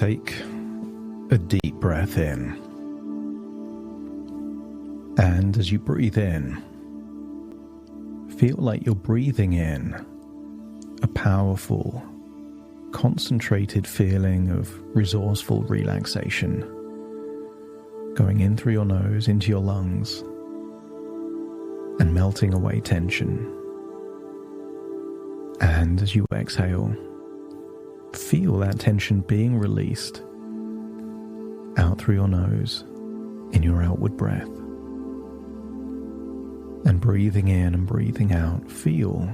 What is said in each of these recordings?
Take a deep breath in. And as you breathe in, feel like you're breathing in a powerful, concentrated feeling of resourceful relaxation going in through your nose into your lungs and melting away tension. And as you exhale, feel that tension being released out through your nose in your outward breath. And breathing in and breathing out, feel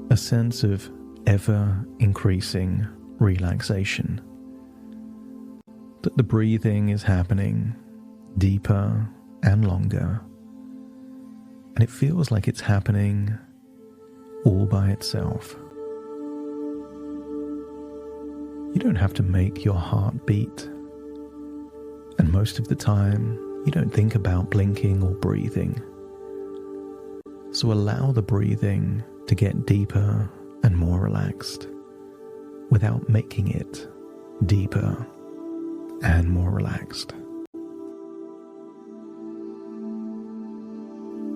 a sense of ever-increasing relaxation. That the breathing is happening deeper and longer, and it feels like it's happening all by itself. You don't have to make your heart beat, and most of the time, you don't think about blinking or breathing. So allow the breathing to get deeper and more relaxed without making it deeper and more relaxed.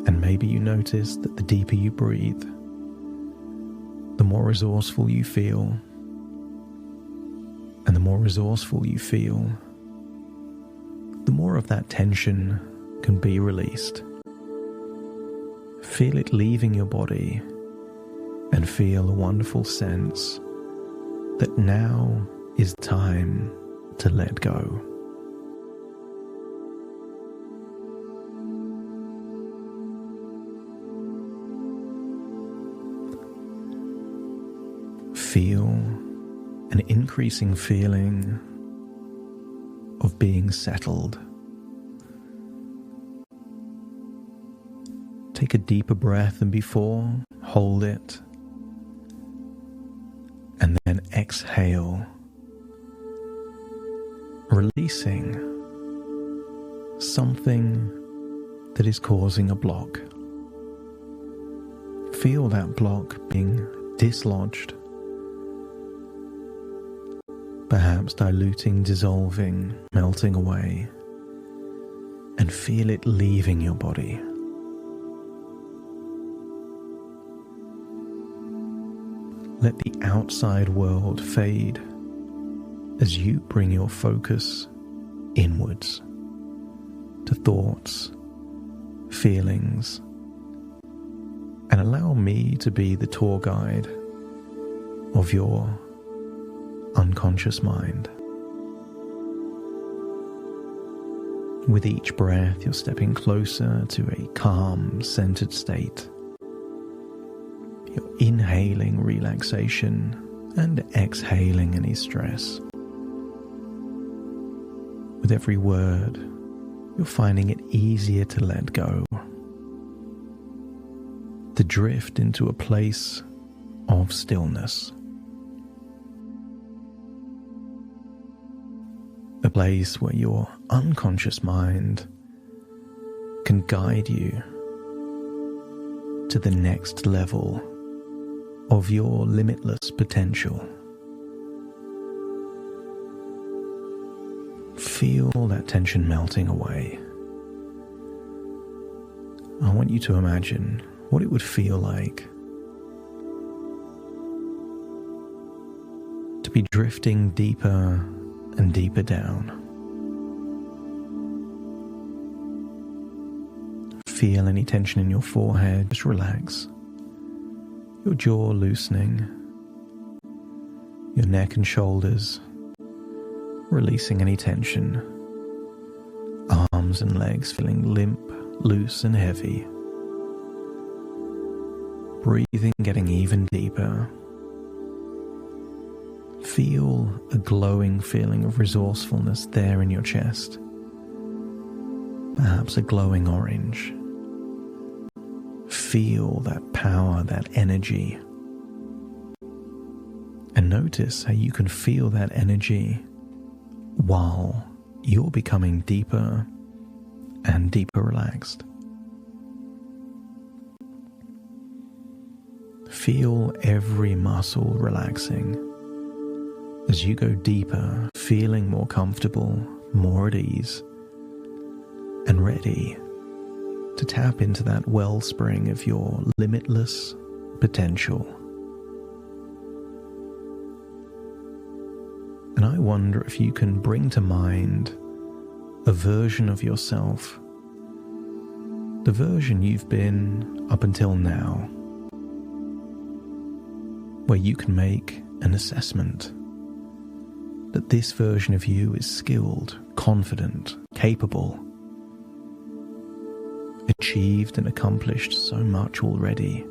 And maybe you notice that the deeper you breathe, the more resourceful you feel. And the more resourceful you feel, the more of that tension can be released. Feel it leaving your body and feel a wonderful sense that now is time to let go. Feel an increasing feeling of being settled. Take a deeper breath than before, hold it, and then exhale, releasing something that is causing a block. Feel that block being dislodged, perhaps diluting, dissolving, melting away, and feel it leaving your body. Let the outside world fade as you bring your focus inwards to thoughts, feelings, and allow me to be the tour guide of your unconscious mind. With each breath, you're stepping closer to a calm, centered state. You're inhaling relaxation and exhaling any stress. With every word, you're finding it easier to let go, to drift into a place of stillness. A place where your unconscious mind can guide you to the next level of your limitless potential. Feel that tension melting away. I want you to imagine what it would feel like to be drifting deeper and deeper down. Feel any tension in your forehead, just relax. Your jaw loosening, your neck and shoulders releasing any tension, arms and legs feeling limp, loose and heavy. Breathing getting even deeper. Feel a glowing feeling of resourcefulness there in your chest, perhaps a glowing orange. Feel that power, that energy, and notice how you can feel that energy while you're becoming deeper and deeper relaxed. Feel every muscle relaxing As you go deeper, feeling more comfortable, more at ease, and ready to tap into that wellspring of your limitless potential. And I wonder if you can bring to mind a version of yourself, the version you've been up until now, where you can make an assessment that this version of you is skilled, confident, capable, achieved and accomplished so much already.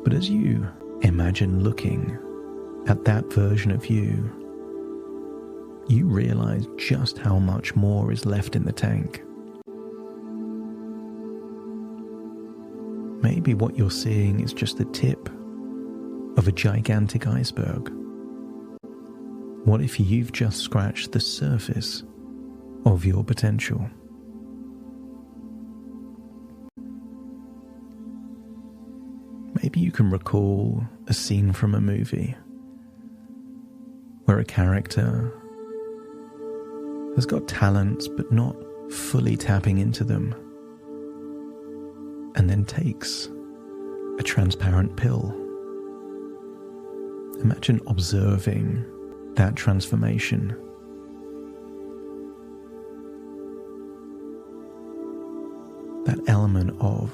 But as you imagine looking at that version of you, you realize just how much more is left in the tank. Maybe what you're seeing is just the tip of a gigantic iceberg. What if you've just scratched the surface of your potential? Maybe you can recall a scene from a movie where a character has got talents but not fully tapping into them, and then takes a transparent pill. Imagine observing that transformation. That element of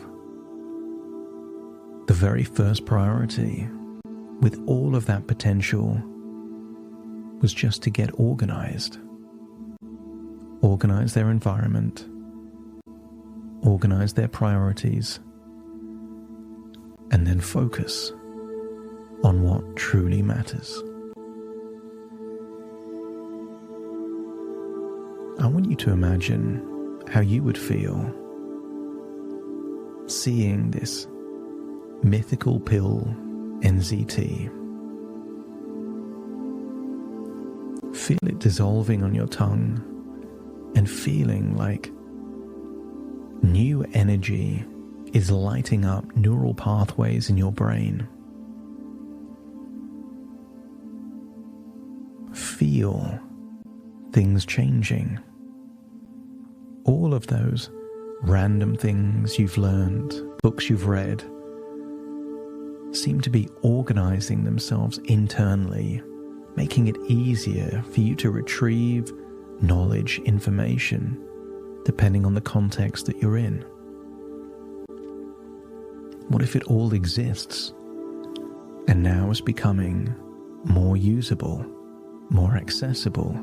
the very first priority with all of that potential was just to get organized. Organize their environment, organize their priorities, and then focus on what truly matters. I want you to imagine how you would feel seeing this mythical pill NZT. Feel it dissolving on your tongue and feeling like new energy is lighting up neural pathways in your brain. Feel things changing. All of those random things you've learned, books you've read, seem to be organizing themselves internally, making it easier for you to retrieve knowledge, information, depending on the context that you're in. What if it all exists and now is becoming more usable, more accessible?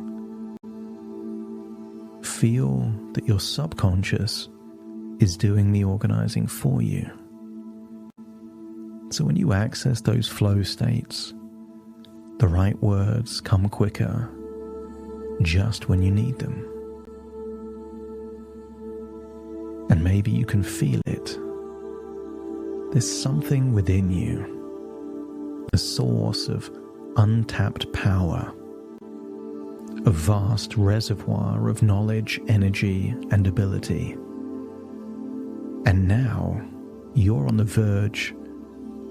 Feel that your subconscious is doing the organizing for you. So when you access those flow states, the right words come quicker just when you need them. And maybe you can feel it. There's something within you, a source of untapped power, a vast reservoir of knowledge, energy, and ability. And now you're on the verge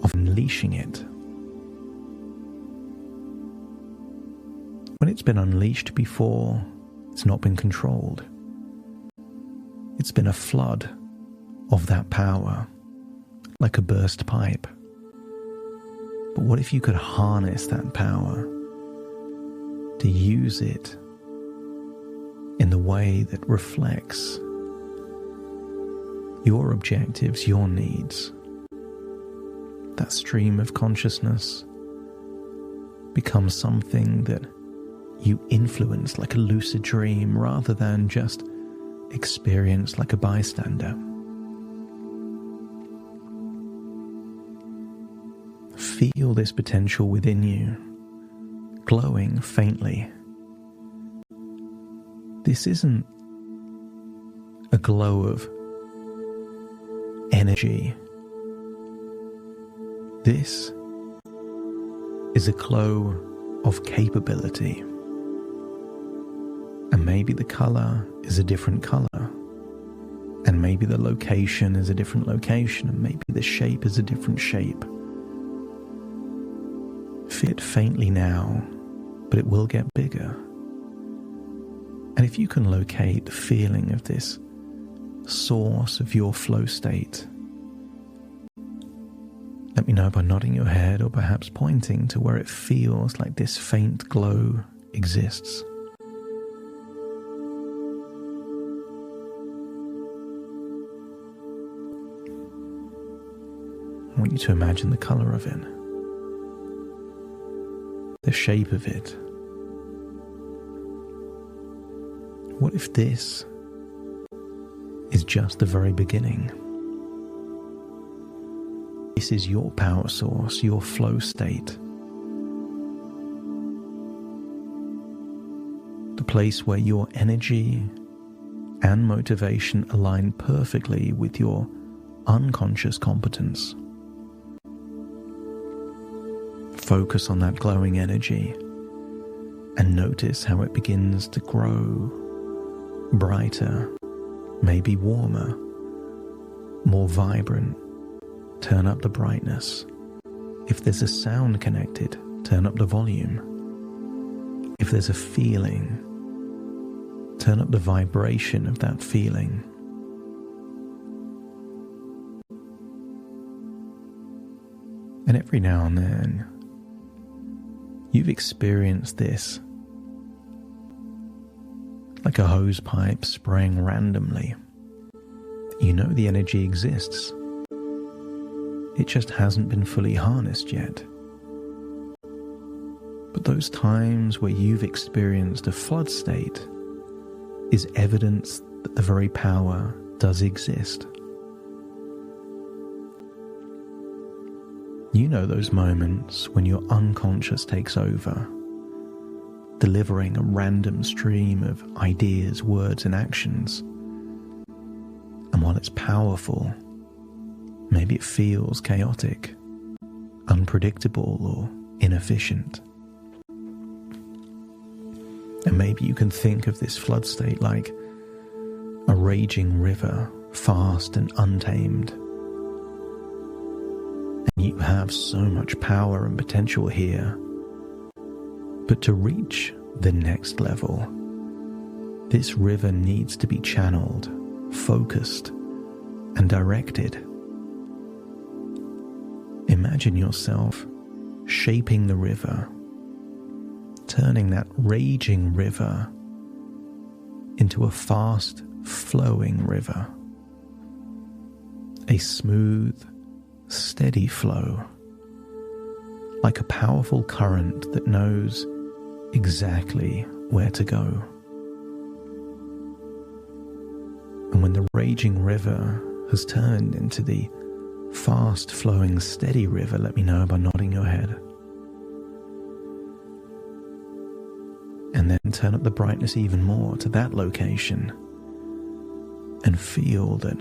of unleashing it. When it's been unleashed before, it's not been controlled. It's been a flood of that power, like a burst pipe. But what if you could harness that power to use it in the way that reflects your objectives, your needs? That stream of consciousness becomes something that you influence like a lucid dream rather than just experience like a bystander. Feel this potential within you, glowing faintly. This isn't a glow of energy. This is a glow of capability. And maybe the color is a different color. And maybe the location is a different location. And maybe the shape is a different shape. Feel it faintly now, but it will get bigger. And if you can locate the feeling of this source of your flow state, let me know by nodding your head or perhaps pointing to where it feels like this faint glow exists. I want you to imagine the color of it, the shape of it. What if this is just the very beginning? This is your power source, your flow state. The place where your energy and motivation align perfectly with your unconscious competence. Focus on that glowing energy and notice how it begins to grow brighter, maybe warmer, more vibrant. Turn up the brightness. If there's a sound connected, turn up the volume. If there's a feeling, turn up the vibration of that feeling. And every now and then, you've experienced this, like a hose pipe spraying randomly. You know the energy exists. It just hasn't been fully harnessed yet. But those times where you've experienced a flood state is evidence that the very power does exist. You know those moments when your unconscious takes over, delivering a random stream of ideas, words, and actions. And while it's powerful, maybe it feels chaotic, unpredictable, or inefficient. And maybe you can think of this flood state like a raging river, fast and untamed. And you have so much power and potential here. But to reach the next level, this river needs to be channeled, focused, and directed. Imagine yourself shaping the river, turning that raging river into a fast flowing river, a smooth, steady flow, like a powerful current that knows exactly where to go. And when the raging river has turned into the fast-flowing, steady river, let me know by nodding your head. And then turn up the brightness even more to that location and feel that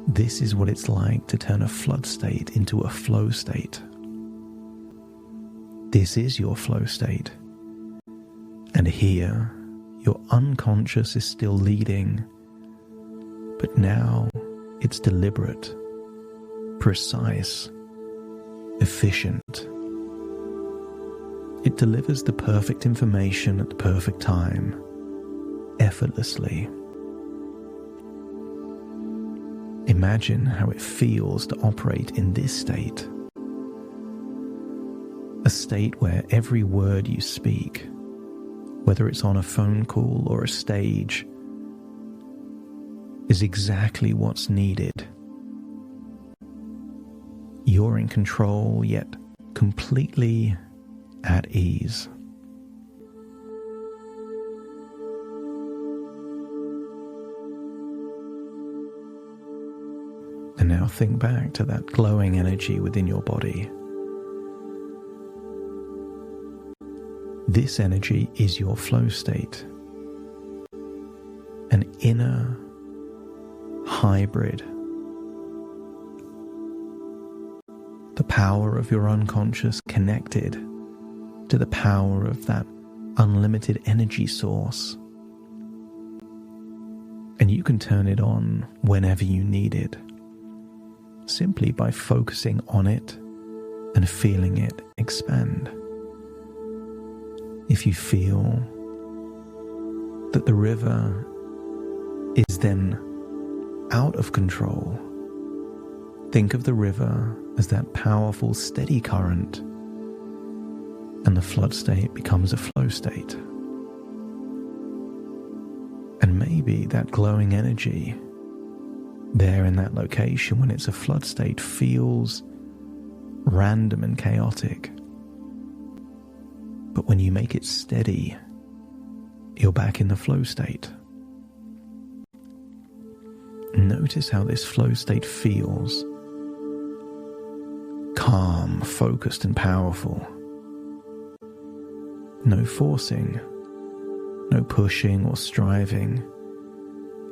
this is what it's like to turn a flood state into a flow state. This is your flow state. And here, your unconscious is still leading, but now it's deliberate, precise, efficient. It delivers the perfect information at the perfect time, effortlessly. Imagine how it feels to operate in this state. A state where every word you speak, whether it's on a phone call or a stage, is exactly what's needed. You're in control, yet completely at ease. And now think back to that glowing energy within your body. This energy is your flow state, an inner hybrid. The power of your unconscious connected to the power of that unlimited energy source. And you can turn it on whenever you need it, simply by focusing on it and feeling it expand. If you feel that the river is then out of control, think of the river as that powerful, steady current, and the flood state becomes a flow state. And maybe that glowing energy there in that location when it's a flood state feels random and chaotic. But when you make it steady, you're back in the flow state. Notice how this flow state feels. Calm, focused, and powerful. No forcing, no pushing or striving.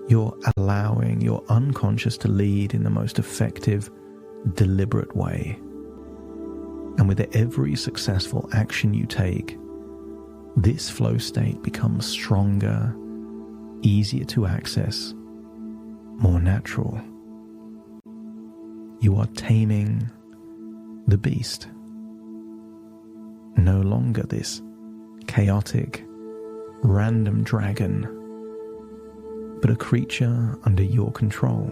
You're allowing your unconscious to lead in the most effective, deliberate way. And with every successful action you take, this flow state becomes stronger, easier to access, more natural. You are taming the beast. No longer this chaotic, random dragon, but a creature under your control.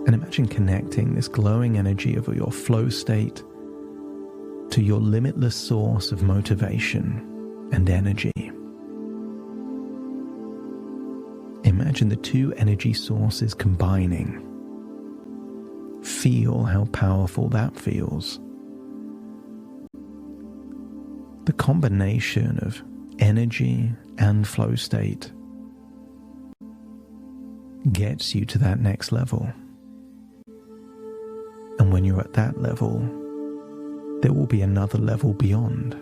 And imagine connecting this glowing energy of your flow state to your limitless source of motivation and energy. Imagine the two energy sources combining. Feel how powerful that feels. The combination of energy and flow state gets you to that next level. And when you're at that level, there will be another level beyond.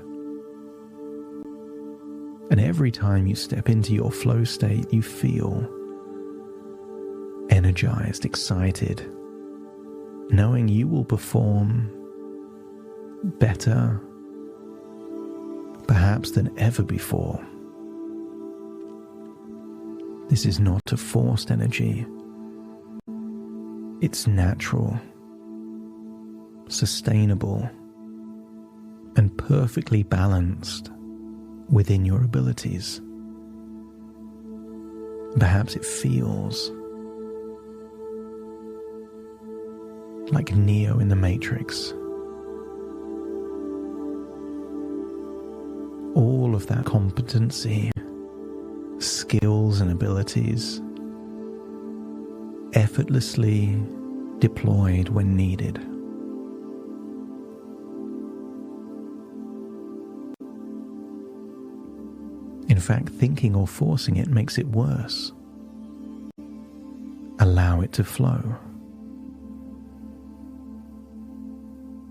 And every time you step into your flow state, you feel energized, excited, knowing you will perform better, perhaps than ever before. This is not a forced energy. It's natural, sustainable, and perfectly balanced within your abilities. Perhaps it feels like Neo in the Matrix. All of that competency, skills and abilities effortlessly deployed when needed. In fact, thinking or forcing it makes it worse. Allow it to flow.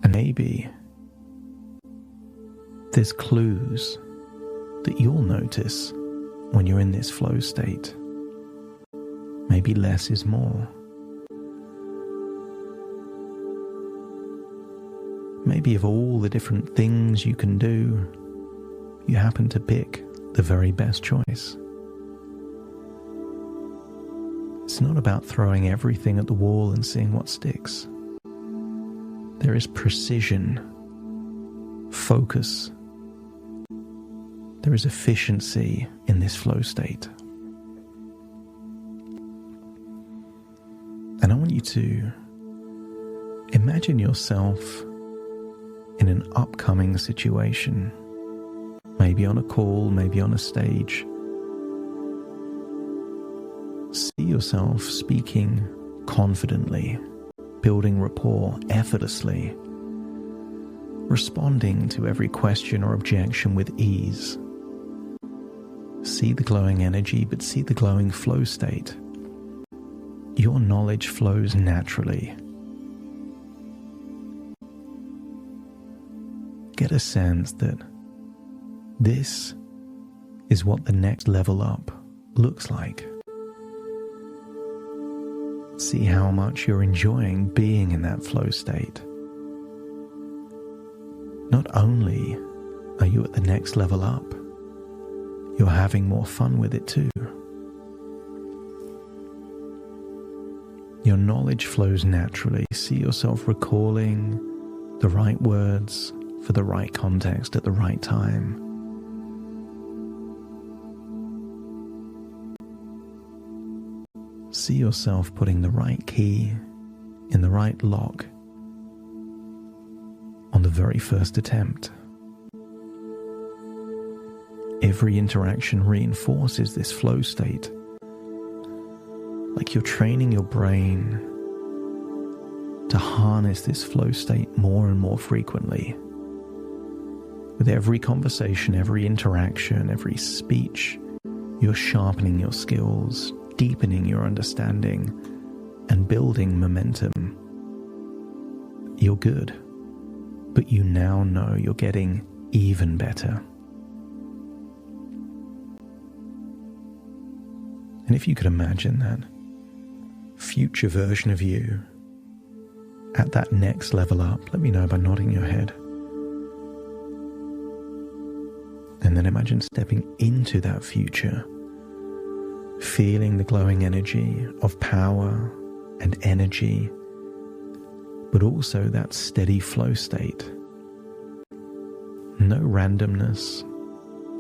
And maybe there's clues that you'll notice when you're in this flow state. Maybe less is more. Maybe of all the different things you can do, you happen to pick the very best choice. It's not about throwing everything at the wall and seeing what sticks. There is precision, focus. There is efficiency in this flow state. And I want you to imagine yourself in an upcoming situation. Maybe on a call, maybe on a stage. See yourself speaking confidently, building rapport effortlessly, responding to every question or objection with ease. See the glowing energy, but see the glowing flow state. Your knowledge flows naturally. Get a sense that this is what the next level up looks like. See how much you're enjoying being in that flow state. Not only are you at the next level up, you're having more fun with it too. Your knowledge flows naturally. See yourself recalling the right words for the right context at the right time. See yourself putting the right key in the right lock on the very first attempt. Every interaction reinforces this flow state, like you're training your brain to harness this flow state more and more frequently. With every conversation, every interaction, every speech, you're sharpening your skills, deepening your understanding, and building momentum. You're good, but you now know you're getting even better. And if you could imagine that future version of you at that next level up, let me know by nodding your head. And then imagine stepping into that future, feeling the glowing energy of power and energy, but also that steady flow state. No randomness,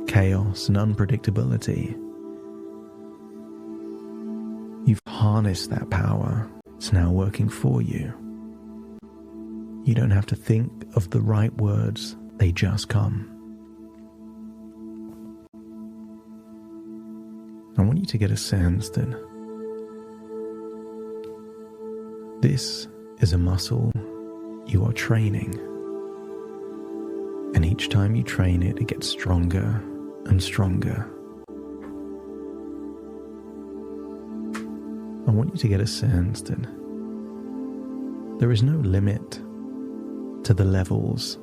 chaos, and unpredictability. You've harnessed that power. It's now working for you. You don't have to think of the right words, they just come. I want you to get a sense that this is a muscle you are training. And each time you train it, it gets stronger and stronger. I want you to get a sense that there is no limit to the levels.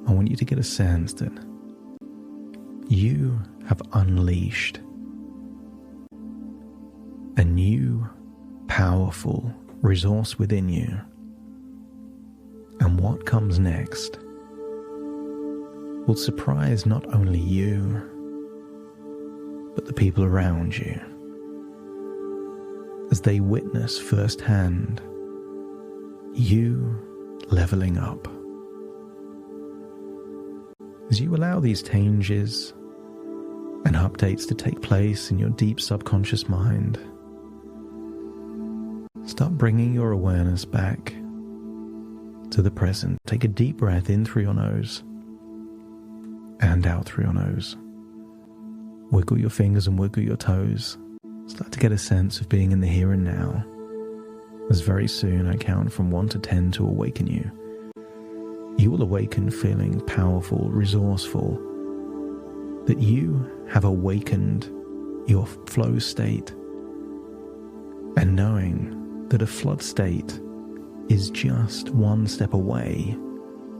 I want you to get a sense that you have unleashed a new, powerful resource within you. And what comes next will surprise not only you, but the people around you, as they witness firsthand you leveling up. As you allow these changes and updates to take place in your deep subconscious mind, start bringing your awareness back to the present. Take a deep breath in through your nose and out through your nose. Wiggle your fingers and wiggle your toes. Start to get a sense of being in the here and now. As very soon I count from 1 to 10 to awaken you. You will awaken feeling powerful, resourceful, that you have awakened your flow state, and knowing that a flood state is just one step away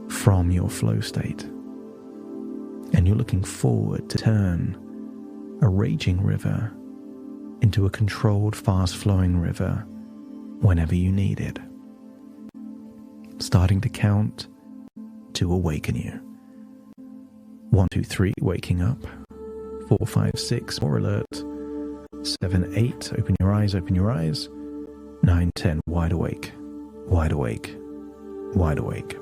from your flow state. And you're looking forward to turn a raging river into a controlled, fast-flowing river whenever you need it. Starting to count to awaken you. 1, 2, 3, waking up. 4, 5, 6, more alert. 7, 8, open your eyes, open your eyes. 9, 10, wide awake, wide awake, wide awake.